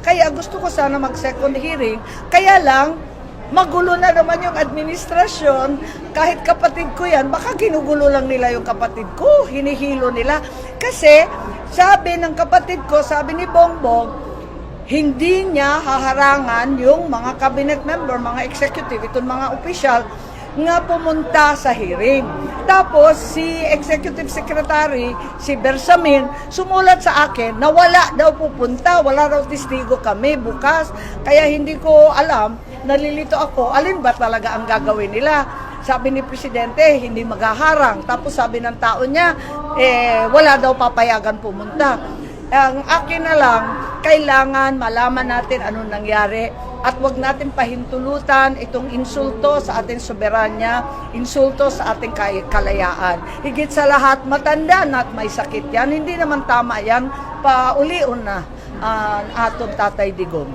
Kaya gusto ko sana mag-second hearing, kaya lang, magulo na naman yung administrasyon. Kahit kapatid ko yan, baka ginugulo lang nila yung kapatid ko, hinihilo nila. Kasi, sabi ng kapatid ko, sabi ni Bongbong, hindi niya haharangan yung mga cabinet member, mga executive, itong mga opisyal, nga pumunta sa hearing. Tapos, si Executive Secretary, si Bersamin, sumulat sa akin na wala daw pupunta, wala raw testigo kami bukas. Kaya hindi ko alam, nalilito ako, alin ba talaga ang gagawin nila? Sabi ni Presidente, hindi maghaharang. Tapos sabi ng tao niya, wala daw papayagan pumunta. Ang akin na lang, kailangan malaman natin anong nangyari at wag natin pahintulutan itong insulto sa ating soberanya, insulto sa ating kalayaan. Higit sa lahat, matanda na at may sakit yan. Hindi naman tama yan, paulion na atong Tatay Digong.